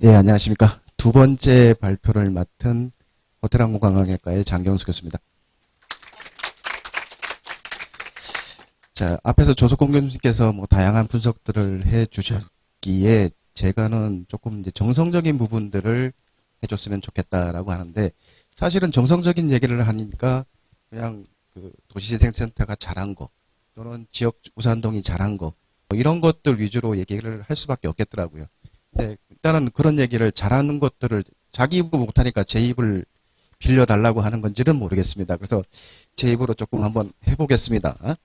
예, 안녕하십니까. 두 번째 발표를 맡은 호텔항공관광학과의 장경수 교수입니다. 자, 앞에서 조석공 교수님께서 다양한 분석들을 해 주셨기에 제가는 조금 이제 정성적인 부분들을 해줬으면 좋겠다라고 하는데, 사실은 정성적인 얘기를 하니까 그냥 그 도시재생센터가 잘한 거, 또는 지역 우산동이 잘한 거, 이런 것들 위주로 얘기를 할 수밖에 없겠더라고요. 네, 일단은 그런 얘기를 잘하는 것들을 자기 입으로 못하니까 제 입을 빌려달라고 하는 건지는 모르겠습니다. 그래서 제 입으로 조금 한번 해보겠습니다.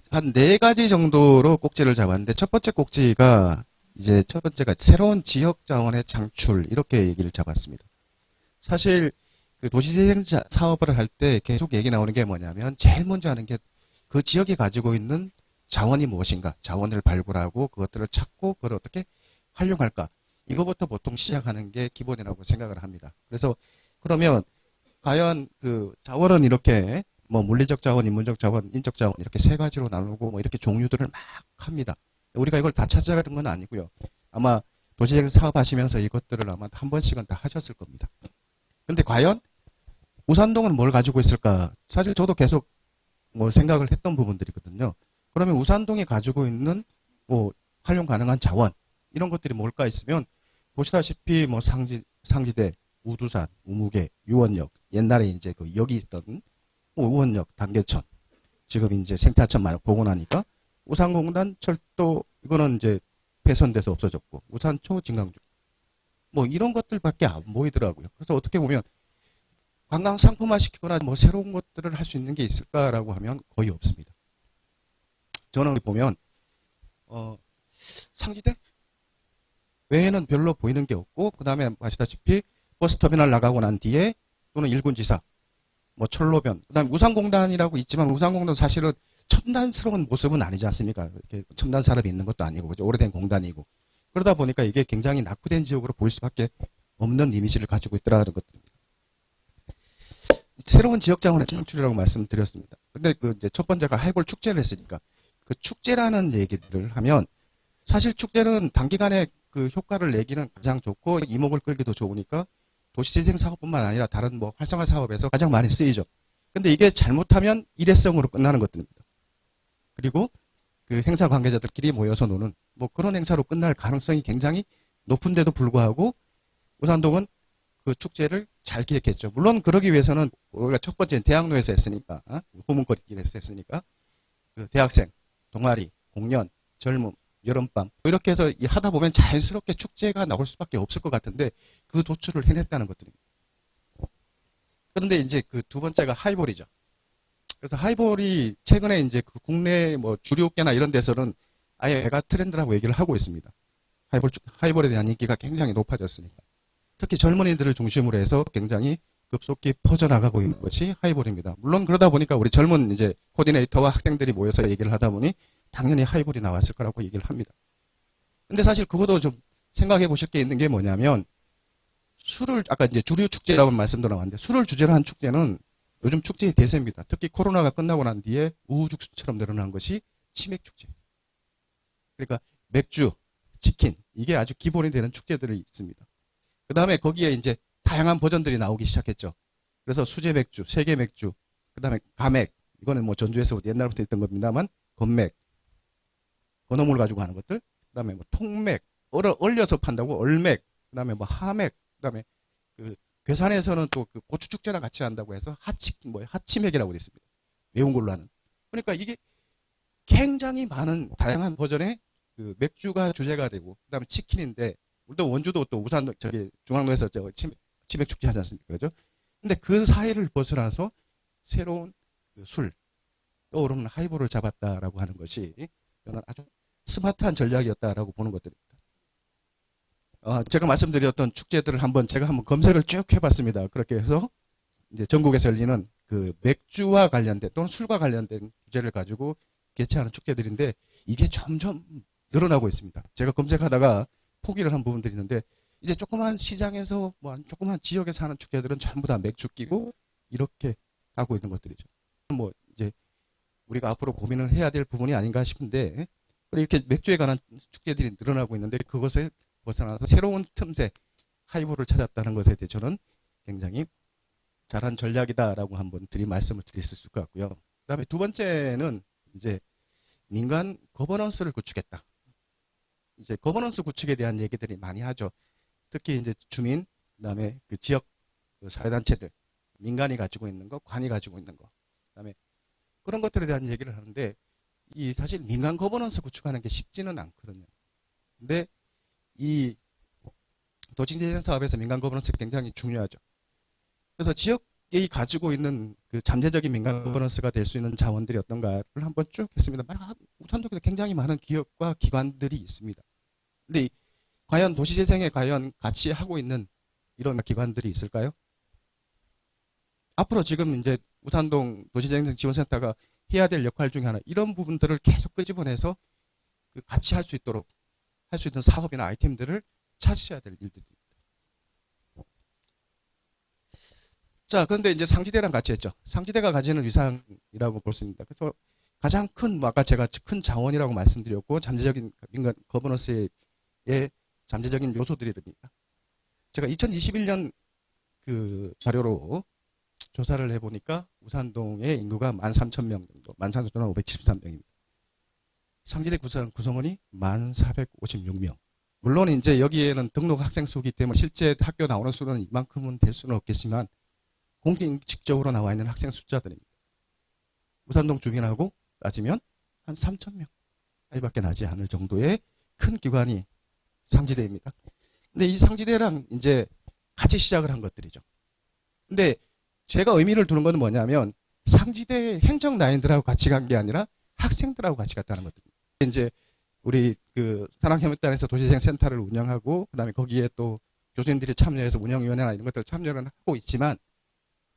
한 네 가지 정도로 꼭지를 잡았는데, 첫 번째 꼭지가 이제 첫 번째가 새로운 지역 자원의 창출, 이렇게 얘기를 잡았습니다. 사실 그 도시재생 사업을 할 때 계속 얘기 나오는 게 뭐냐면, 제일 먼저 하는 게 그 지역이 가지고 있는 자원이 무엇인가, 자원을 발굴하고 그것들을 찾고 그걸 어떻게 활용할까, 이거부터 보통 시작하는 게 기본이라고 생각을 합니다. 그래서 그러면 과연 그 자원은 이렇게 물리적 자원, 인문적 자원, 인적 자원, 이렇게 세 가지로 나누고 이렇게 종류들을 막 합니다. 우리가 이걸 다 찾아가는 건 아니고요. 아마 도시재생 사업하시면서 이것들을 아마 한 번씩은 다 하셨을 겁니다. 근데 과연 우산동은 뭘 가지고 있을까? 사실 저도 계속 생각을 했던 부분들이거든요. 그러면 우산동이 가지고 있는 활용 가능한 자원, 이런 것들이 뭘까 있으면, 보시다시피 상지대, 우두산, 우무개, 유원역, 옛날에 이제 그 여기 있던 우원역, 단계천, 지금 이제 생태하천 복원하니까 우산공단, 철도, 이거는 이제 폐선돼서 없어졌고, 우산초, 진강주, 이런 것들밖에 안 보이더라고요. 그래서 어떻게 보면 관광 상품화 시키거나 새로운 것들을 할 수 있는 게 있을까라고 하면 거의 없습니다. 저는 보면 상지대 외에는 별로 보이는 게 없고, 그 다음에 아시다시피 버스터미널 나가고 난 뒤에 또는 일군지사, 철로변, 그 다음에 우산공단이라고 있지만, 우산공단 사실은 첨단스러운 모습은 아니지 않습니까? 이렇게 첨단 산업이 있는 것도 아니고, 그죠? 오래된 공단이고. 그러다 보니까 이게 굉장히 낙후된 지역으로 보일 수밖에 없는 이미지를 가지고 있더라는 것들입니다. 새로운 지역 자원의 창출이라고 말씀드렸습니다. 근데 그 이제 첫 번째가 하이볼 축제를 했으니까, 그 축제라는 얘기들을 하면, 사실 축제는 단기간에 그 효과를 내기는 가장 좋고 이목을 끌기도 좋으니까 도시재생 사업뿐만 아니라 다른 활성화 사업에서 가장 많이 쓰이죠. 근데 이게 잘못하면 일회성으로 끝나는 것들입니다. 그리고 그 행사 관계자들끼리 모여서 노는 그런 행사로 끝날 가능성이 굉장히 높은데도 불구하고 우산동은 그 축제를 잘 기획했죠. 물론 그러기 위해서는 우리가 첫 번째는 대학로에서 했으니까, 호문거리길에서 했으니까 그 대학생, 동아리, 공연, 젊음, 여름밤 이렇게 해서 하다 보면 자연스럽게 축제가 나올 수밖에 없을 것 같은데, 그 도출을 해냈다는 것들입니다. 그런데 이제 그 두 번째가 하이볼이죠. 그래서 하이볼이 최근에 이제 그 국내 주류업계나 이런 데서는 아예 메가 트렌드라고 얘기를 하고 있습니다. 하이볼에 대한 인기가 굉장히 높아졌으니까. 특히 젊은이들을 중심으로 해서 굉장히 급속히 퍼져나가고 있는 것이 하이볼입니다. 물론 그러다 보니까 우리 젊은 이제 코디네이터와 학생들이 모여서 얘기를 하다 보니 당연히 하이볼이 나왔을 거라고 얘기를 합니다. 근데 사실 그것도 좀 생각해 보실 게 있는 게 뭐냐면, 술을, 아까 이제 주류 축제라고 말씀도 나왔는데, 술을 주제로 한 축제는 요즘 축제의 대세입니다. 특히 코로나가 끝나고 난 뒤에 우후죽순처럼 늘어난 것이 치맥 축제. 그러니까 맥주, 치킨, 이게 아주 기본이 되는 축제들이 있습니다. 그 다음에 거기에 이제 다양한 버전들이 나오기 시작했죠. 그래서 수제 맥주, 세계 맥주, 그 다음에 가맥, 이거는 전주에서 옛날부터 있던 겁니다만, 건맥, 건어물 가지고 하는 것들, 그 다음에 통맥, 얼려서 판다고 얼맥, 그 다음에 하맥, 그 다음에 그 괴산에서는 또 그 고추 축제랑 같이 한다고 해서 하치맥이라고 되어 있습니다. 매운 걸로 하는. 그러니까 이게 굉장히 많은 다양한 버전의 그 맥주가 주제가 되고, 그 다음에 치킨인데, 또 원주도 또 우산 중앙로에서 치맥 축제 하지 않습니까? 그죠? 근데 그 사이를 벗어나서 새로운 그 술, 떠오르는 하이볼을 잡았다라고 하는 것이 저는 아주 스마트한 전략이었다라고 보는 것들입니다. 제가 말씀드렸던 축제들을 제가 한번 검색을 쭉 해봤습니다. 그렇게 해서 이제 전국에서 열리는 그 맥주와 관련된 또는 술과 관련된 주제를 가지고 개최하는 축제들인데, 이게 점점 늘어나고 있습니다. 제가 검색하다가 포기를 한 부분들이 있는데, 이제 조그만 시장에서 조그만 지역에서 하는 축제들은 전부 다 맥주 끼고 이렇게 가고 있는 것들이죠. 이제 우리가 앞으로 고민을 해야 될 부분이 아닌가 싶은데, 이렇게 맥주에 관한 축제들이 늘어나고 있는데, 그것에 벗어나서 새로운 틈새, 하이볼을 찾았다는 것에 대해 저는 굉장히 잘한 전략이다라고 한번 말씀을 드릴 수 있을 것 같고요. 그다음에 두 번째는 이제 민간 거버넌스를 구축했다. 이제 거버넌스 구축에 대한 얘기들이 많이 하죠. 특히 이제 주민, 그다음에 그 지역 그 사회단체들, 민간이 가지고 있는 거, 관이 가지고 있는 거, 그다음에 그런 것들에 대한 얘기를 하는데 이 사실 민간 거버넌스 구축하는 게 쉽지는 않거든요. 근데 이 도시재생 사업에서 민간 거버넌스가 굉장히 중요하죠. 그래서 지역이 가지고 있는 그 잠재적인 민간 거버넌스가 될 수 있는 자원들이 어떤가를 한번 쭉 했습니다. 우선적으로 굉장히 많은 기업과 기관들이 있습니다. 근데 과연 도시재생에 과연 같이 하고 있는 이런 기관들이 있을까요? 앞으로 지금 이제 우산동 도시재생 지원센터가 해야 될 역할 중에 하나, 이런 부분들을 계속 끄집어내서 그 같이 할 수 있도록 할 수 있는 사업이나 아이템들을 찾으셔야 될 일들입니다. 자, 그런데 이제 상지대랑 같이 했죠. 상지대가 가지는 위상이라고 볼 수 있습니다. 그래서 가장 큰, 아까 제가 큰 자원이라고 말씀드렸고, 잠재적인 민간 거버넌스의 잠재적인 요소들입니다. 제가 2021년 그 자료로 조사를 해보니까 우산동의 인구가 13,000명 정도, 13,573명입니다. 상지대 구성원이 1,456명. 물론 이제 여기에는 등록 학생 수이기 때문에 실제 학교 나오는 수는 이만큼은 될 수는 없겠지만 공식적으로 나와 있는 학생 숫자들입니다. 우산동 주민하고 따지면 한 3,000명 사이밖에 나지 않을 정도의 큰 기관이 상지대입니다. 근데 이 상지대랑 이제 같이 시작을 한 것들이죠. 근데 제가 의미를 두는 건 뭐냐면 상지대 행정 라인들하고 같이 간 게 아니라 학생들하고 같이 갔다는 것들입니다. 이제 우리 그 산학협력단에서 도시재생 센터를 운영하고 그다음에 거기에 또 교수님들이 참여해서 운영위원회나 이런 것들을 참여를 하고 있지만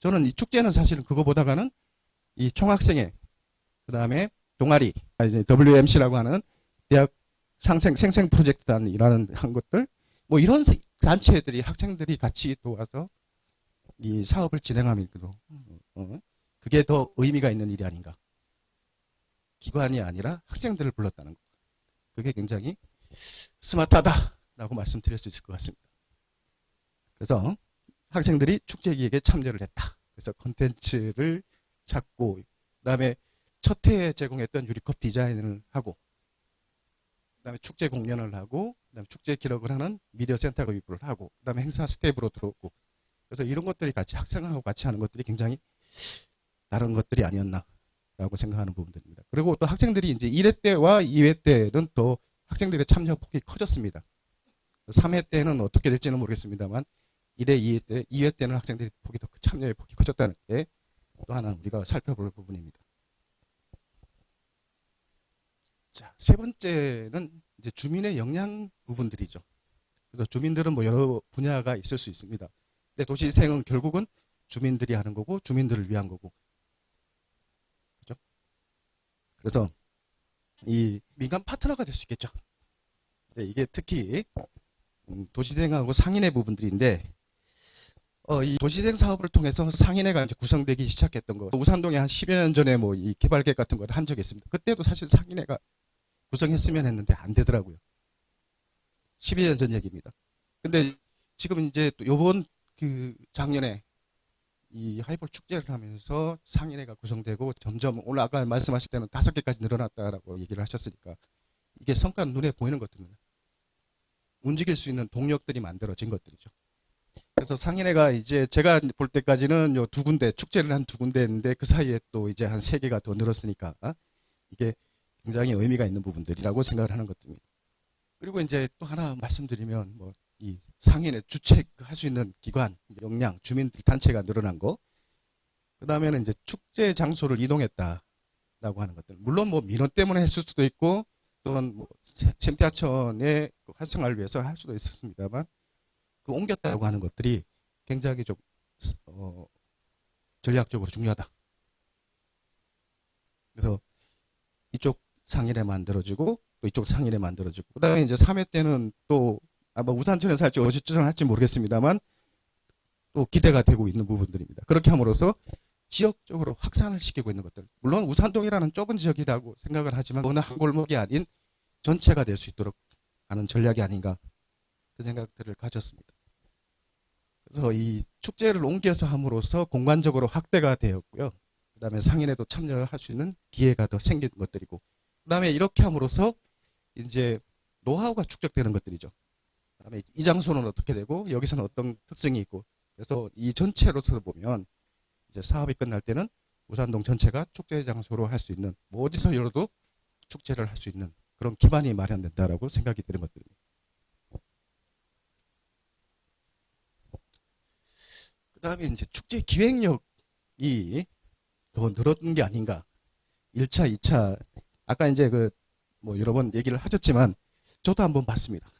저는 이 축제는 사실은 그거보다가는 이 총학생회 그다음에 동아리 이제 WMC라고 하는 대학 생생 프로젝트단이라는 한 것들 뭐 이런 단체들이 학생들이 같이 도와서 이 사업을 진행하면서 그게 더 의미가 있는 일이 아닌가. 기관이 아니라 학생들을 불렀다는 거. 그게 굉장히 스마트하다라고 말씀드릴 수 있을 것 같습니다. 그래서 학생들이 축제 기획에 참여를 했다. 그래서 콘텐츠를 찾고 그다음에 첫 해에 제공했던 유리컵 디자인을 하고 그다음에 축제 공연을 하고 그다음에 축제 기록을 하는 미디어 센터 도입을 하고 그다음에 행사 스텝으로 들어오고 그래서 이런 것들이 같이 학생하고 같이 하는 것들이 굉장히 다른 것들이 아니었나라고 생각하는 부분들입니다. 그리고 또 학생들이 이제 1회 때와 2회 때는 또 학생들의 참여 폭이 커졌습니다. 3회 때는 어떻게 될지는 모르겠습니다만 1회, 2회 때는 학생들이 참여의 폭이 커졌다는 게 또 하나 우리가 살펴볼 부분입니다. 자, 세 번째는 이제 주민의 역량 부분들이죠. 그래서 주민들은 뭐 여러 분야가 있을 수 있습니다. 근데 도시재생은 결국은 주민들이 하는 거고 주민들을 위한 거고. 그죠? 그래서 이 민간 파트너가 될 수 있겠죠. 이게 특히 도시재생하고 상인의 부분들인데 이 도시재생 사업을 통해서 상인회가 이제 구성되기 시작했던 거. 우산동에 한 10여 년 전에 뭐 이 개발 계획 같은 걸 한 적이 있습니다. 그때도 사실 상인회가 구성했으면 했는데 안 되더라고요. 12년 년 전 얘기입니다. 근데 지금 이제 또 요번 그 작년에 이 하이볼 축제를 하면서 상인회가 구성되고 점점 오늘 아까 말씀하실 때는 5개까지 늘어났다라고 얘기를 하셨으니까 이게 성과는 눈에 보이는 것들입니다. 움직일 수 있는 동력들이 만들어진 것들이죠. 그래서 상인회가 이제 제가 볼 때까지는 요 2군데 축제를 한 2군데 했는데 그 사이에 또 이제 한 3개가 더 늘었으니까 이게 굉장히 의미가 있는 부분들이라고 생각을 하는 것들입니다. 그리고 이제 또 하나 말씀드리면 뭐 이 상인회 주책할 수 있는 기관, 역량, 주민들 단체가 늘어난 거. 그 다음에는 이제 축제 장소를 이동했다라고 하는 것들. 물론 뭐 민원 때문에 했을 수도 있고 또는 뭐 생태하천의 활성화를 위해서 할 수도 있었습니다만 그 옮겼다고 하는 것들이 굉장히 좀 전략적으로 중요하다. 그래서 이쪽 상인회 만들어지고 또 이쪽 상인회 만들어지고 그다음에 이제 3회 때는 또 아마 우산천에서 할지 어디쯤 할지 모르겠습니다만 또 기대가 되고 있는 부분들입니다. 그렇게 함으로써 지역적으로 확산을 시키고 있는 것들. 물론 우산동이라는 좁은 지역이라고 생각을 하지만 어느 한 골목이 아닌 전체가 될 수 있도록 하는 전략이 아닌가 그 생각들을 가졌습니다. 그래서 이 축제를 옮겨서 함으로써 공간적으로 확대가 되었고요. 그 다음에 상인회도 참여할 수 있는 기회가 더 생긴 것들이고, 그 다음에 이렇게 함으로써 이제 노하우가 축적되는 것들이죠. 그 다음에 이 장소는 어떻게 되고, 여기서는 어떤 특성이 있고, 그래서 이 전체로서 보면 이제 사업이 끝날 때는 우산동 전체가 축제 장소로 할 수 있는, 뭐 어디서 열어도 축제를 할 수 있는 그런 기반이 마련된다라고 생각이 드는 것들입니다. 그 다음에 이제 축제 기획력이 더 늘었는 게 아닌가. 1차, 2차, 아까 이제 뭐 여러 번 얘기를 하셨지만, 저도 한번 봤습니다.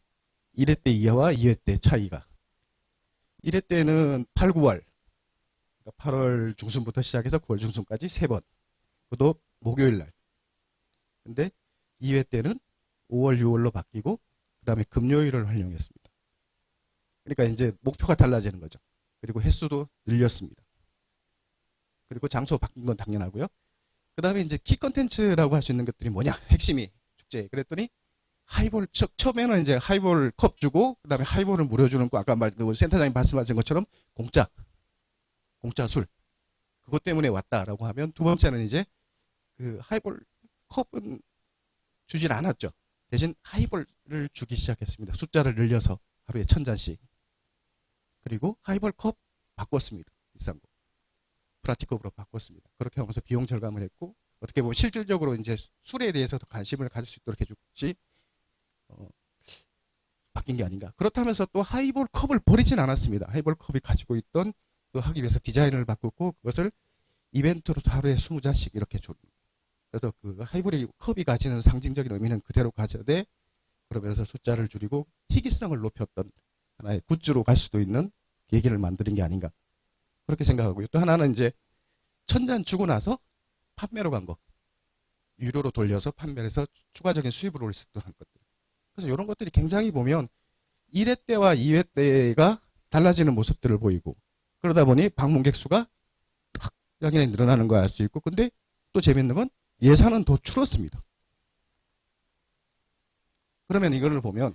1회 때 이하와 2회 때 차이가. 1회 때는 8, 9월, 그러니까 8월 중순부터 시작해서 9월 중순까지 3번. 그것도 목요일 날. 근데 2회 때는 5월, 6월로 바뀌고, 그 다음에 금요일을 활용했습니다. 그러니까 이제 목표가 달라지는 거죠. 그리고 횟수도 늘렸습니다. 그리고 장소 바뀐 건 당연하고요. 그 다음에 이제 키 컨텐츠라고 할 수 있는 것들이 뭐냐? 핵심이 축제. 그랬더니 하이볼, 처음에는 이제 하이볼 컵 주고, 그 다음에 하이볼을 무료 주는 거, 아까 센터장님 말씀하신 것처럼 공짜 술. 그것 때문에 왔다라고 하면, 두 번째는 이제 그 하이볼 컵은 주질 않았죠. 대신 하이볼을 주기 시작했습니다. 숫자를 늘려서 하루에 1000잔씩. 그리고 하이볼 컵 바꿨습니다. 비싼 거. 플라스틱컵으로 바꿨습니다. 그렇게 하면서 비용 절감을 했고, 어떻게 보면 실질적으로 이제 술에 대해서 더 관심을 가질 수 있도록 해주지, 바뀐 게 아닌가. 그렇다면서 또 하이볼 컵을 버리진 않았습니다. 하이볼 컵이 가지고 있던 그 하기 위해서 디자인을 바꿨고, 그것을 이벤트로 하루에 20잔씩 이렇게 줍니다. 그래서 그 하이볼이 컵이 가지는 상징적인 의미는 그대로 가져되, 그러면서 숫자를 줄이고 희귀성을 높였던 하나의 굿즈로 갈 수도 있는 계기를 만드는 게 아닌가. 그렇게 생각하고요. 또 하나는 이제 1000잔 주고 나서 판매로 간 거. 유료로 돌려서 판매를 해서 추가적인 수입을 올 수 있도록 한 것들. 그래서 이런 것들이 굉장히 보면 1회 때와 2회 때가 달라지는 모습들을 보이고, 그러다 보니 방문객 수가 확연히 늘어나는 걸 알 수 있고, 근데 또 재밌는 건 예산은 더 줄었습니다. 그러면 이거를 보면,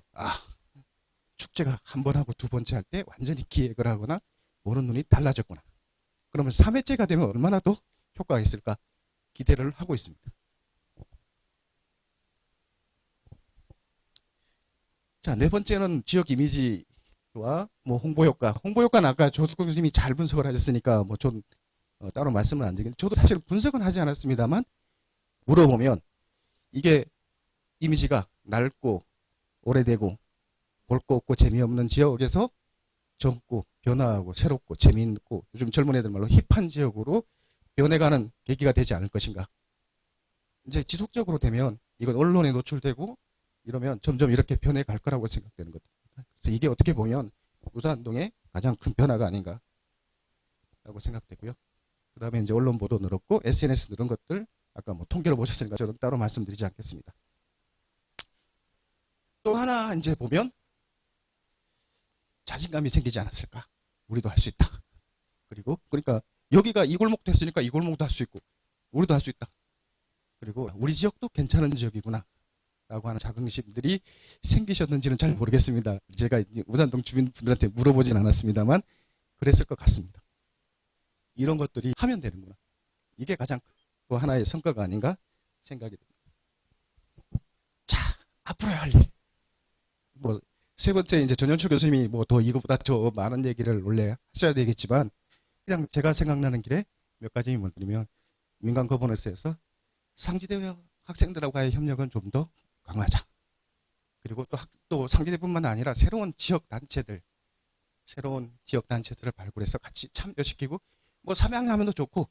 축제가 한 번 하고 두 번째 할 때 완전히 기획을 하거나 보는 눈이 달라졌구나. 그러면 3회째가 되면 얼마나 더 효과가 있을까 기대를 하고 있습니다. 자, 네 번째는 지역 이미지와 뭐 홍보 효과. 홍보 효과는 아까 조숙 교수님이 잘 분석을 하셨으니까 뭐 좀 따로 말씀을 안 드리겠는데, 저도 사실 분석은 하지 않았습니다만, 물어보면 이게 이미지가 낡고 오래되고 볼 거 없고 재미없는 지역에서 젊고 변화하고 새롭고 재미있고 요즘 젊은 애들 말로 힙한 지역으로 변해가는 계기가 되지 않을 것인가. 이제 지속적으로 되면 이건 언론에 노출되고 이러면 점점 이렇게 변해갈 거라고 생각되는 것. 그래서 이게 어떻게 보면 우산동의 가장 큰 변화가 아닌가라고 생각되고요. 그 다음에 이제 언론 보도 늘었고 SNS 늘은 것들, 아까 뭐 통계를 보셨으니까 저는 따로 말씀드리지 않겠습니다. 또 하나 이제 보면 자신감이 생기지 않았을까. 우리도 할 수 있다. 그리고 그러니까 여기가 이 골목도 했으니까 이 골목도 할 수 있고 우리도 할 수 있다. 그리고 우리 지역도 괜찮은 지역이구나 라고 하는 자긍심들이 생기셨는지는 잘 모르겠습니다. 제가 우산동 주민분들한테 물어보진 않았습니다만 그랬을 것 같습니다. 이런 것들이 하면 되는구나. 이게 가장 또 하나의 성과가 아닌가 생각이 듭니다. 자, 앞으로 할 일. 뭐 세 번째 이제 전현주 교수님이 뭐 더 이거보다 더 많은 얘기를 원래 하셔야 되겠지만, 그냥 제가 생각나는 길에 몇 가지만 드리면, 민간 거버넌스에서 상지대 학생들하고의 협력은 좀 더 강화하자. 그리고 또 상지대뿐만 아니라 새로운 지역 단체들을 발굴해서 같이 참여시키고, 뭐 삼양라면도 좋고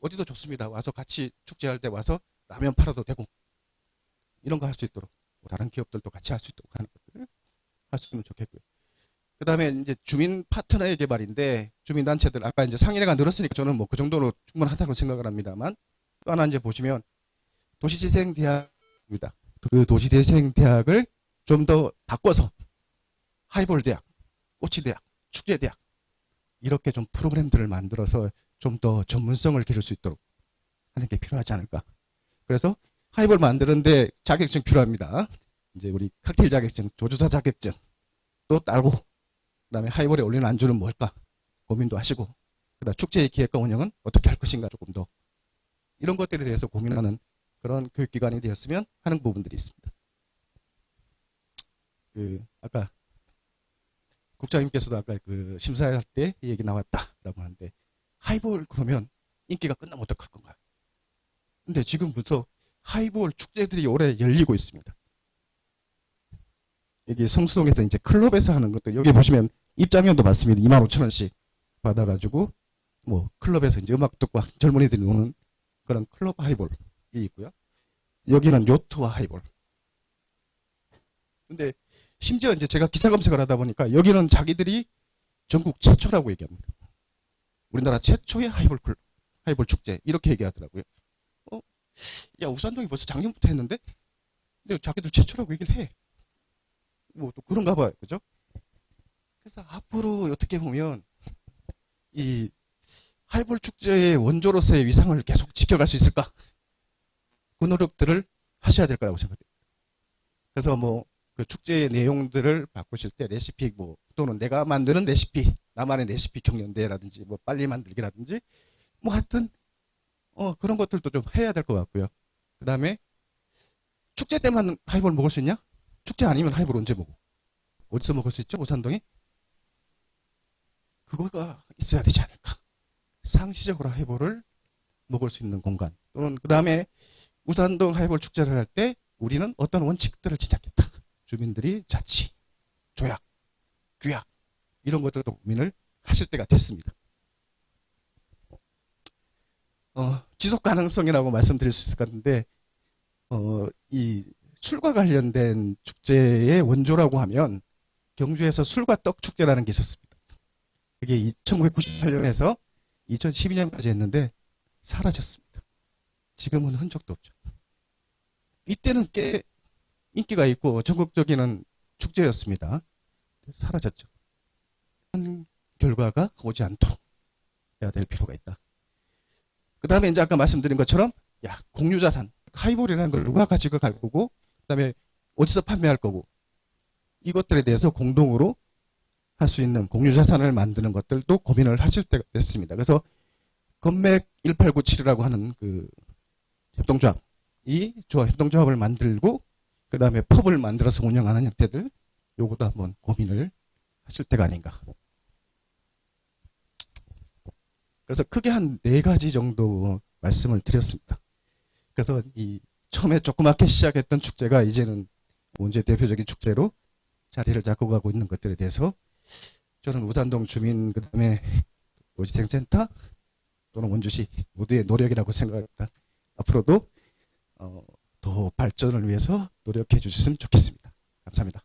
어디도 좋습니다. 와서 같이 축제할 때 와서 라면 팔아도 되고 이런 거 할 수 있도록, 뭐 다른 기업들도 같이 할 수 있도록 하는 것들을 할 수 있으면 좋겠고요. 그 다음에 이제 주민 파트너의 개발인데, 주민단체들, 아까 이제 상인회가 늘었으니까 저는 뭐 그 정도로 충분하다고 생각을 합니다만, 또 하나 이제 보시면 도시재생대학입니다. 그 도시재생대학을 좀 더 바꿔서 하이볼 대학, 꼬치 대학, 축제 대학, 이렇게 좀 프로그램들을 만들어서 좀 더 전문성을 기를 수 있도록 하는 게 필요하지 않을까. 그래서 하이볼 만드는데 자격증 필요합니다. 이제 우리 칵테일 자격증, 조주사 자격증, 또 따르고, 그다음에 하이볼에 올리는 안주는 뭘까 고민도 하시고, 그다음 축제의 기획과 운영은 어떻게 할 것인가 조금 더 이런 것들에 대해서 고민하는 그런 교육기관이 되었으면 하는 부분들이 있습니다. 아까 국장님께서도 아까 그 심사할 때 이 얘기 나왔다라고 하는데, 하이볼 그러면 인기가 끝나면 어떡할 건가? 근데 지금부터 하이볼 축제들이 올해 열리고 있습니다. 여기 성수동에서 이제 클럽에서 하는 것도 여기 보시면 입장료도 받습니다. 25,000원씩 받아가지고 뭐 클럽에서 이제 음악 듣고 젊은이들이 노는 그런 클럽 하이볼이 있고요. 여기는 요트와 하이볼. 근데 심지어 이제 제가 기사 검색을 하다 보니까 여기는 자기들이 전국 최초라고 얘기합니다. 우리나라 최초의 하이볼 축제 이렇게 얘기하더라고요. 야, 우산동이 벌써 작년부터 했는데, 근데 자기들 최초라고 얘기를 해. 뭐 또 그런가 봐요, 그죠? 그래서 앞으로 어떻게 보면 이 하이볼 축제의 원조로서의 위상을 계속 지켜갈 수 있을까? 그 노력들을 하셔야 될 거라고 생각합니다. 그래서 뭐 그 축제의 내용들을 바꾸실 때 레시피 뭐 또는 내가 만드는 레시피, 나만의 레시피 경연대회라든지 뭐 빨리 만들기라든지 뭐 하여튼 그런 것들도 좀 해야 될 것 같고요. 그 다음에 축제 때만 하이볼 먹을 수 있냐? 축제 아니면 하이볼 언제 먹어? 어디서 먹을 수 있죠? 우산동에? 그거가 있어야 되지 않을까? 상시적으로 하이볼을 먹을 수 있는 공간. 또는 그 다음에 우산동 하이볼 축제를 할 때 우리는 어떤 원칙들을 지켰겠다. 주민들이 자치, 조약, 규약 이런 것들도 고민을 하실 때가 됐습니다. 지속 가능성이라고 말씀드릴 수 있을 것 같은데 이 술과 관련된 축제의 원조라고 하면 경주에서 술과 떡 축제라는 게 있었습니다. 그게 1998년에서 2012년까지 했는데 사라졌습니다. 지금은 흔적도 없죠. 이때는 꽤 인기가 있고 전국적인 축제였습니다. 사라졌죠. 그런 결과가 오지 않도록 해야 될 필요가 있다. 그 다음에 이제 아까 말씀드린 것처럼 공유자산, 하이볼이라는 걸 누가 가지고 갈 거고, 그 다음에 어디서 판매할 거고, 이것들에 대해서 공동으로 할 수 있는 공유자산을 만드는 것들도 고민을 하실 때가 됐습니다. 그래서 건맥 1897이라고 하는 그 협동조합, 협동조합을 만들고 그 다음에 펍을 만들어서 운영하는 형태들, 요것도 한번 고민을 하실 때가 아닌가. 그래서 크게 한 4가지 정도 말씀을 드렸습니다. 그래서 이 처음에 조그맣게 시작했던 축제가 이제는 문제 대표적인 축제로 자리를 잡고 가고 있는 것들에 대해서 저는 우산동 주민, 그 다음에 도시생센터 또는 원주시 모두의 노력이라고 생각합니다. 앞으로도 더 발전을 위해서 노력해 주셨으면 좋겠습니다. 감사합니다.